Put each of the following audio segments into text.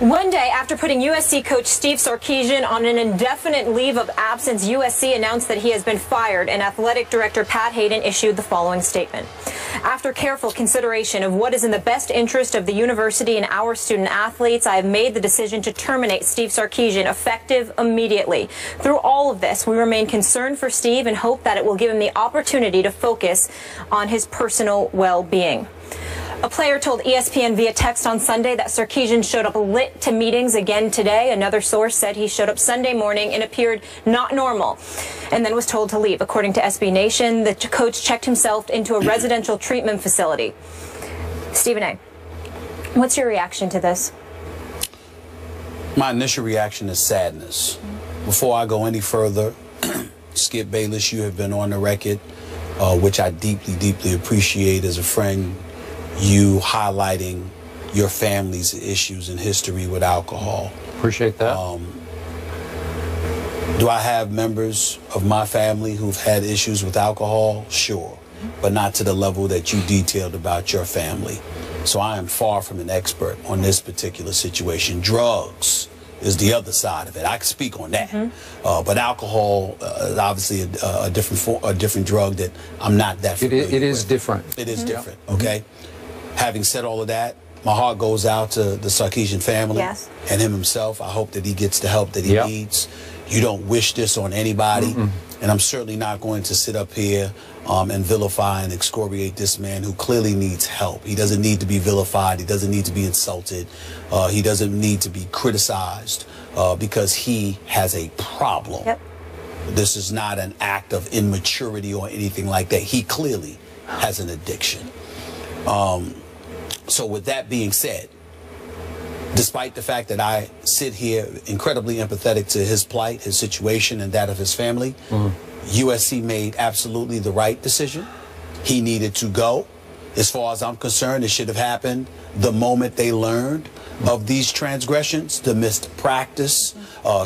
One day after putting USC coach Steve Sarkisian on an indefinite leave of absence, USC announced that he has been fired, and athletic director Pat Hayden issued the following statement. After careful consideration of what is in the best interest of the university and our student athletes, I have made the decision to terminate Steve Sarkisian effective immediately. Through all of this, we remain concerned for Steve and hope that it will give him the opportunity to focus on his personal well-being. A player told Espn via text on Sunday that Sarkisian showed up lit to meetings again today. Another source said he showed up Sunday morning and appeared not normal and then was told to leave. According to SB Nation, the coach checked himself into a residential treatment facility. Stephen A., what's your reaction to this? My initial reaction is sadness. Before I go any further, Skip Bayless, you have been on the record, which I deeply, deeply appreciate as a friend. You highlighting your family's issues and history with alcohol. Appreciate that. Do I have members of my family who've had issues with alcohol? Sure, but not to the level that you detailed about your family. So I am far from an expert on this particular situation. Drugs is the other side of it. I can speak on that. But alcohol is obviously a different drug that I'm not that familiar with. It is different. It is different, okay? Having said all of that, my heart goes out to the Sarkisian family and him himself. I hope that he gets the help that he needs. You don't wish this on anybody, and I'm certainly not going to sit up here and vilify and excoriate this man who clearly needs help. He doesn't need to be vilified. He doesn't need to be insulted. He doesn't need to be criticized because he has a problem. This is not an act of immaturity or anything like that. He clearly has an addiction. So with that being said, despite the fact that I sit here incredibly empathetic to his plight, his situation, and that of his family, USC made absolutely the right decision. He needed to go. As far as I'm concerned, it should have happened the moment they learned of these transgressions, the missed practice,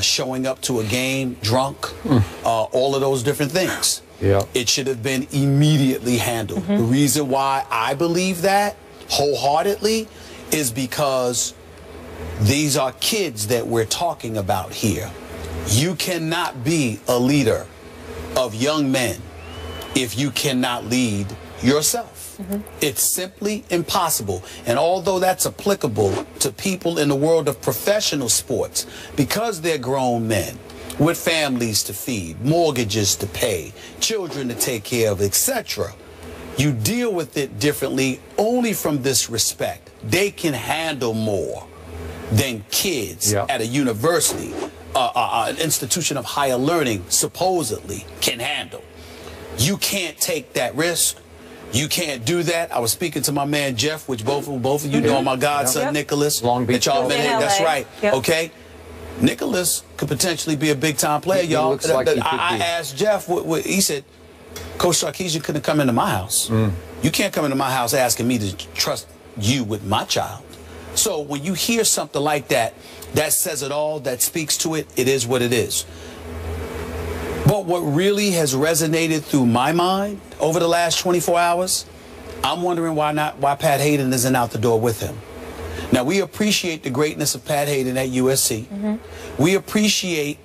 showing up to a game drunk, all of those different things. It should have been immediately handled. The reason why I believe that wholeheartedly is because these are kids that we're talking about here. You cannot be a leader of young men if you cannot lead yourself. It's simply impossible. And although that's applicable to people in the world of professional sports, because they're grown men with families to feed, mortgages to pay, children to take care of, etc., you deal with it differently only from this respect. They can handle more than kids at a university, an institution of higher learning, supposedly can handle. You can't take that risk. You can't do that. I was speaking to my man Jeff, which both of you know, my godson Nicholas. Long Beach. That's right. Okay. Nicholas could potentially be a big-time player, y'all. I asked Jeff, he said, Coach Sarkisian couldn't come into my house. You can't come into my house asking me to trust you with my child. So when you hear something like that, that says it all, that speaks to it, it is what it is. But what really has resonated through my mind over the last 24 hours, I'm wondering why Pat Hayden isn't out the door with him. Now, we appreciate the greatness of Pat Hayden at USC. We appreciate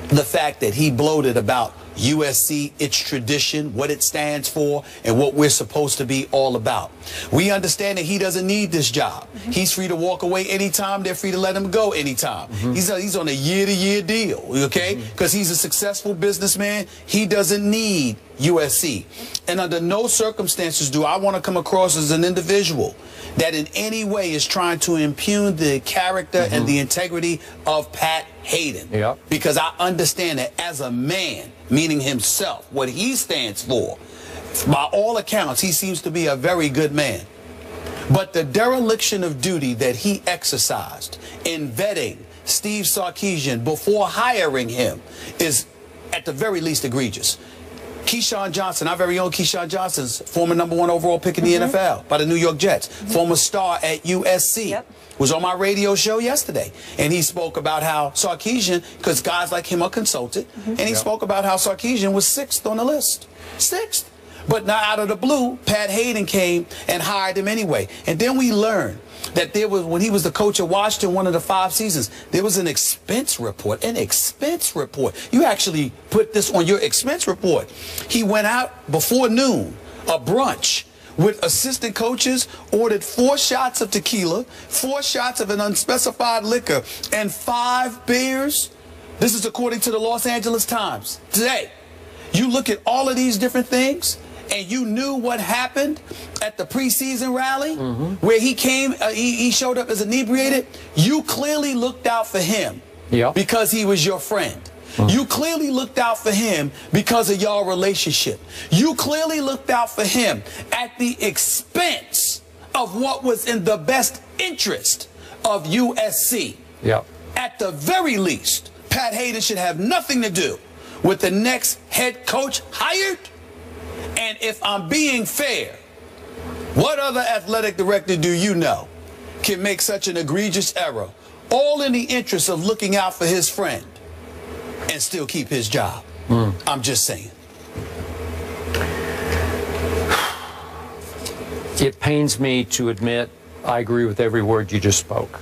the fact that he bloated about USC, its tradition, what it stands for, and what we're supposed to be all about. We understand that he doesn't need this job. He's free to walk away anytime. They're free to let him go anytime. He's on a year-to-year deal, okay? Because he's a successful businessman. He doesn't need USC. And under no circumstances do I want to come across as an individual that in any way is trying to impugn the character and the integrity of Pat Hayden. Because I understand that as a man, meaning himself, what he stands for, by all accounts, he seems to be a very good man. But the dereliction of duty that he exercised in vetting Steve Sarkisian before hiring him is at the very least egregious. Keyshawn Johnson, our very own Keyshawn Johnson's former #1 overall pick in the NFL by the New York Jets, former star at USC, was on my radio show yesterday. And he spoke about how Sarkisian, because guys like him are consulted, and he spoke about how Sarkisian was 6th on the list. 6th. But now out of the blue, Pat Hayden came and hired him anyway. And then we learned that there was, when he was the coach of Washington, one of the 5 seasons, there was an expense report. An expense report. You actually put this on your expense report. He went out before noon, a brunch, with assistant coaches, ordered 4 shots of tequila, 4 shots of an unspecified liquor, and 5 beers. This is according to the Los Angeles Times today. You look at all of these different things, and you knew what happened at the preseason rally where he came, he showed up as inebriated. You clearly looked out for him because he was your friend. You clearly looked out for him because of your relationship. You clearly looked out for him at the expense of what was in the best interest of USC. At the very least, Pat Hayden should have nothing to do with the next head coach hired. And if I'm being fair, what other athletic director do you know can make such an egregious error, all in the interest of looking out for his friend, and still keep his job? I'm just saying. It pains me to admit I agree with every word you just spoke.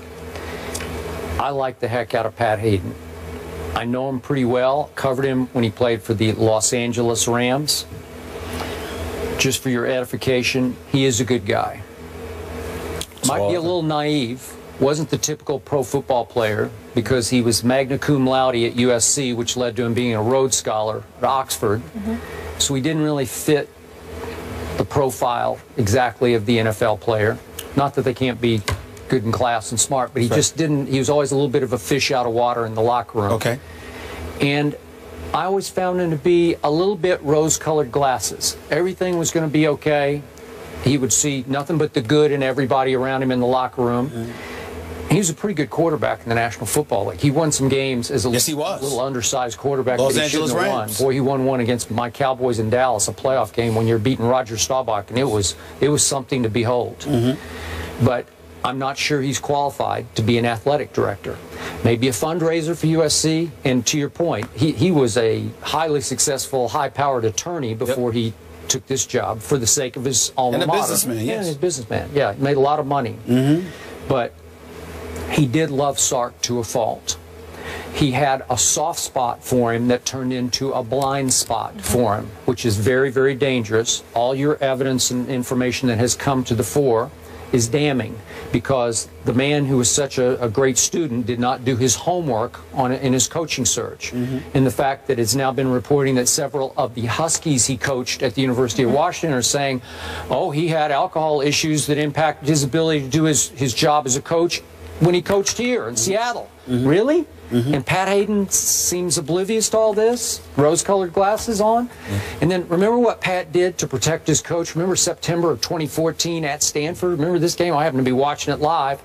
I like the heck out of Pat Hayden. I know him pretty well, covered him when he played for the Los Angeles Rams. Just for your edification, he is a good guy. Might be a little naive. Wasn't the typical pro football player because he was magna cum laude at USC, which led to him being a Rhodes Scholar at Oxford. So he didn't really fit the profile exactly of the NFL player. Not that they can't be good in class and smart, but he just didn't. He was always a little bit of a fish out of water in the locker room. And I always found him to be a little bit rose-colored glasses. Everything was going to be okay. He would see nothing but the good in everybody around him in the locker room. He was a pretty good quarterback in the National Football League. He won some games as a little undersized quarterback. Los Angeles Rams. Boy, he won one against my Cowboys in Dallas, a playoff game when you're beating Roger Staubach, and it was something to behold. But I'm not sure he's qualified to be an athletic director. Maybe a fundraiser for USC, and to your point, he was a highly successful, high-powered attorney before he took this job for the sake of his alma mater. And a businessman, Yeah, he's a businessman. Yeah, he made a lot of money. But he did love Sark to a fault. He had a soft spot for him that turned into a blind spot for him, which is very, very dangerous. All your evidence and information that has come to the fore is damning, because the man who was such a great student did not do his homework in his coaching search. And the fact that it's now been reporting that several of the Huskies he coached at the University of Washington are saying, oh, he had alcohol issues that impacted his ability to do his job as a coach when he coached here in Seattle. Really? And Pat Hayden seems oblivious to all this, rose-colored glasses on. And then remember what Pat did to protect his coach? Remember September of 2014 at Stanford? Remember this game? I happened to be watching it live.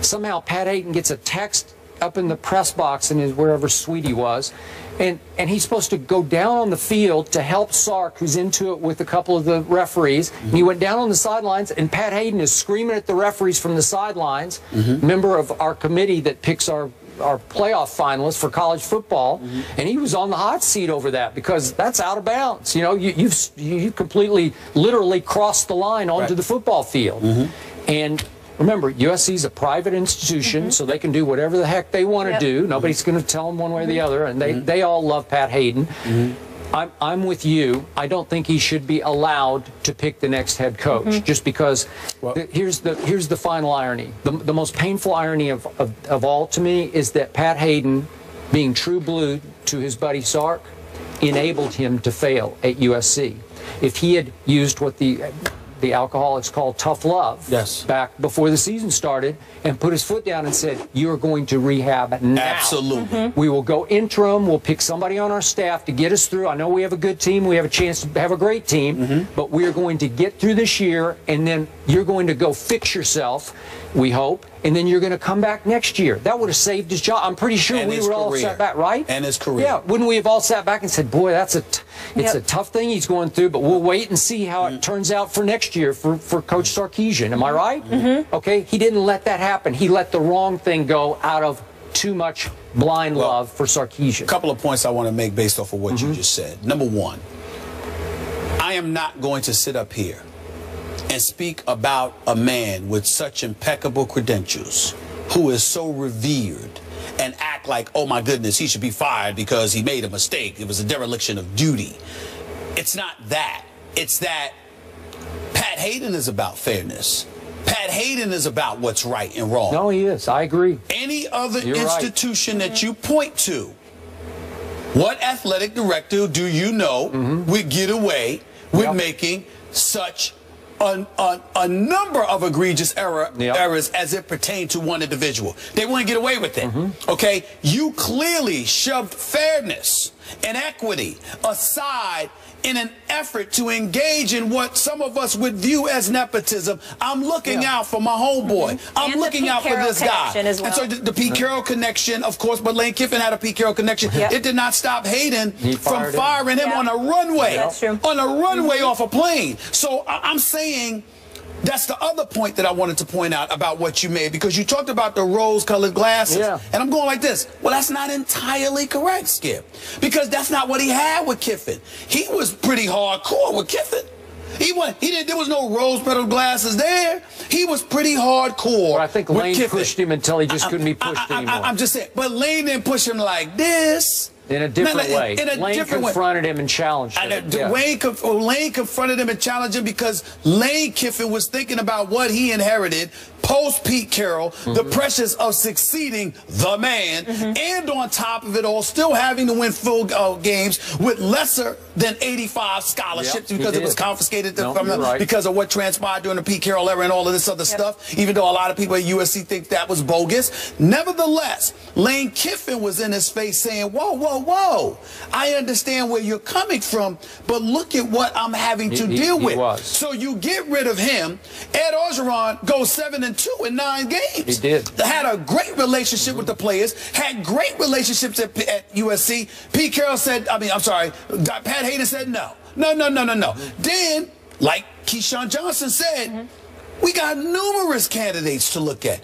Somehow Pat Hayden gets a text up in the press box in his wherever suite he was, and he's supposed to go down on the field to help Sark, who's into it with a couple of the referees. And he went down on the sidelines, and Pat Hayden is screaming at the referees from the sidelines, member of our committee that picks our playoff finalists for college football, and he was on the hot seat over that because that's out of bounds. You know, you completely, literally crossed the line onto the football field. And remember, USC is a private institution, so they can do whatever the heck they want to do. Nobody's going to tell them one way or the other, and they all love Pat Hayden. I'm with you. I don't think he should be allowed to pick the next head coach, just because here's the final irony. The most painful irony of all to me is that Pat Hayden, being true blue to his buddy Sark, enabled him to fail at USC. If he had used what the alcoholics call tough love back before the season started and put his foot down and said, you're going to rehab now. Absolutely. We will go interim. We'll pick somebody on our staff to get us through. I know we have a good team. We have a chance to have a great team, but we're going to get through this year, and then you're going to go fix yourself, we hope, and then you're going to come back next year. That would have saved his job. I'm pretty sure we would all sat back, right? And his career. Yeah, wouldn't we have all sat back and said, boy, it's a tough thing he's going through, but we'll wait and see how it turns out for next year for Coach Sarkisian. Am I right? Okay, he didn't let that happen. He let the wrong thing go out of too much blind love for Sarkisian. A couple of points I want to make based off of what you just said. Number one, I am not going to sit up here and speak about a man with such impeccable credentials, who is so revered, and act like, oh my goodness, he should be fired because he made a mistake, it was a dereliction of duty. It's not that. It's that Pat Hayden is about fairness. Pat Hayden is about what's right and wrong. No, he is. I agree. Any other You're institution that you point to, what athletic director do you know would get away with making such a number of egregious errors as it pertained to one individual? They wouldn't get away with it. Okay? You clearly shoved fairness and equity aside in an effort to engage in what some of us would view as nepotism. I'm looking out for my homeboy. I'm looking out for this guy. As well. And so the Pete Carroll connection, of course, but Lane Kiffin had a Pete Carroll connection. It did not stop Hayden from firing him on a runway. That's true. On a runway off a plane. So I'm saying that's the other point that I wanted to point out about what you made, because you talked about the rose-colored glasses. And I'm going like this. Well, that's not entirely correct, Skip, because that's not what he had with Kiffin. He was pretty hardcore with Kiffin. There was no rose-petaled glasses there. He was pretty hardcore. Well, I think Lane pushed him until he just couldn't be pushed anymore. I'm just saying, but Lane didn't push him like this. In a different way. Lane confronted him and challenged him. Lane confronted him and challenged him because Lane Kiffin was thinking about what he inherited post Pete Carroll, the pressures of succeeding the man, and on top of it all, still having to win full games with lesser than 85 scholarships because it was confiscated from them because of what transpired during the Pete Carroll era and all of this other stuff, even though a lot of people at USC think that was bogus. Nevertheless, Lane Kiffin was in his face saying, whoa, whoa, whoa, I understand where you're coming from, but look at what I'm having to deal with. So you get rid of him. Ed Orgeron goes 7-2 in 9 games. He did. Had a great relationship with the players, had great relationships at USC. Pete Carroll said, Pat Hayden said no. No. Then, like Keyshawn Johnson said, we got numerous candidates to look at.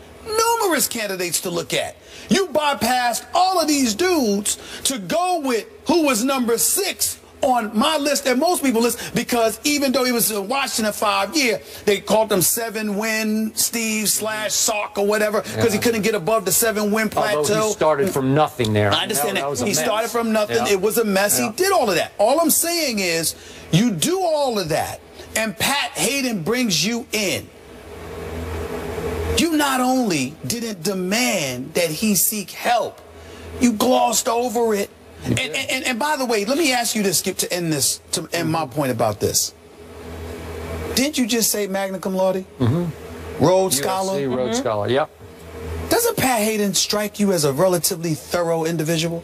You bypassed all of these dudes to go with who was number 6 on my list and most people's list, because even though he was in Washington 5 years, they called him 7-win Steve / Sark or whatever, because he couldn't get above the 7-win plateau. Although he started from nothing there. I understand that. He started from nothing. It was a mess. He did all of that. All I'm saying is, you do all of that, and Pat Hayden brings you in. You not only didn't demand that he seek help, you glossed over it. And by the way, let me ask you this, Skip, to end my point about this. Didn't you just say magna cum laude? Rhodes Scholar? USC Rhodes Scholar, yep. Doesn't Pat Hayden strike you as a relatively thorough individual?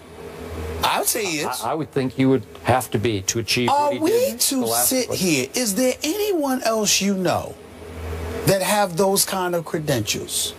I would say he is. I would think you would have to be to achieve what he did. Are we to sit here? Is there anyone else you know that have those kind of credentials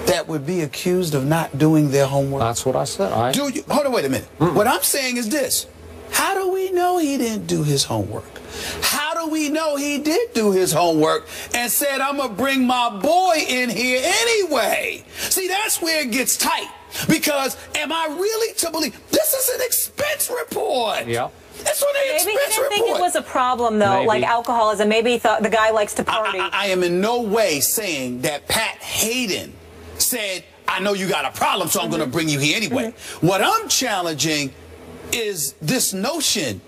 that would be accused of not doing their homework? That's what I said. Hold on, wait a minute. What I'm saying is this. How do we know he didn't do his homework? How do we know he did do his homework and said, I'm going to bring my boy in here anyway? See, that's where it gets tight. Because am I really to believe this is an expense report? Yeah. That's what an expense report. Maybe he didn't think it was a problem, though, like alcoholism. Maybe he thought the guy likes to party. I am in no way saying that Pat Hayden said, I know you got a problem, so I'm going to bring you here anyway. What I'm challenging is this notion,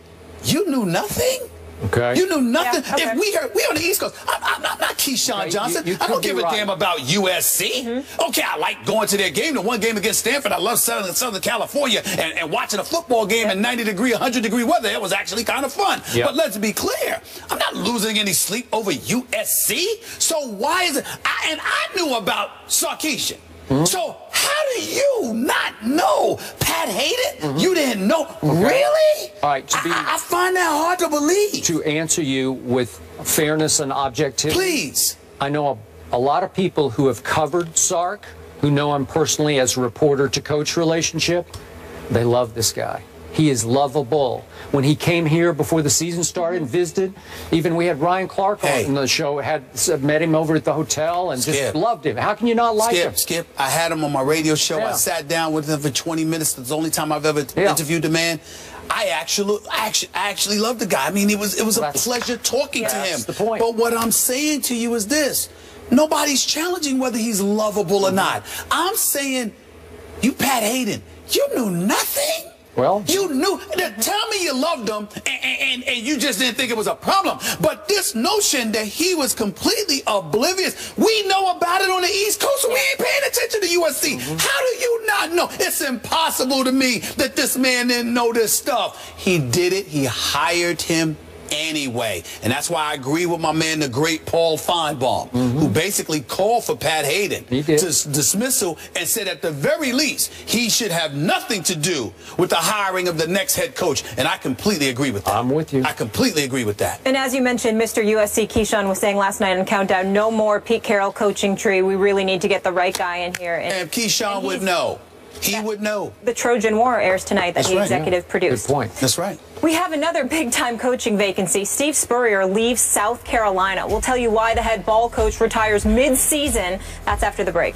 you knew nothing? Okay. You knew nothing? If we on the East Coast, I'm not Keyshawn Johnson. I don't give a damn about USC. Okay, I like going to their game. The one game against Stanford, I love Southern California and watching a football game in 90-degree, 100-degree weather. It was actually kind of fun. But let's be clear, I'm not losing any sleep over USC. So why is it? And I knew about Sarkisian. So how do you not know Pat Hayden? You didn't know? Really? All right. I find that hard to believe. To answer you with fairness and objectivity. Please. I know a lot of people who have covered Sark, who know him personally as a reporter to coach relationship. They love this guy. He is lovable. When he came here before the season started and visited, even we had Ryan Clark on the show, met him over at the hotel and just loved him. How can you not like him? Skip, I had him on my radio show. I sat down with him for 20 minutes. It's the only time I've ever interviewed the man. I actually loved the guy. I mean, it was a pleasure talking to him. That's the point. But what I'm saying to you is this. Nobody's challenging whether he's lovable or not. I'm saying, you Pat Hayden, you knew nothing. Well, you knew. Tell me you loved him and you just didn't think it was a problem. But this notion that he was completely oblivious, we know about it on the East Coast, so we ain't paying attention to USC. How do you not know? It's impossible to me that this man didn't know this stuff. He did it. He hired him anyway. And that's why I agree with my man, the great Paul Feinbaum, who basically called for Pat Hayden to dismissal and said at the very least he should have nothing to do with the hiring of the next head coach. And I completely agree with that. I'm with you. I completely agree with that. And as you mentioned, Mr. USC Keyshawn was saying last night on Countdown, no more Pete Carroll coaching tree. We really need to get the right guy in here. And Keyshawn would know. He would know. The Trojan War airs tonight that he executive produced. Good point. That's right. We have another big-time coaching vacancy. Steve Spurrier leaves South Carolina. We'll tell you why the head ball coach retires mid-season. That's after the break.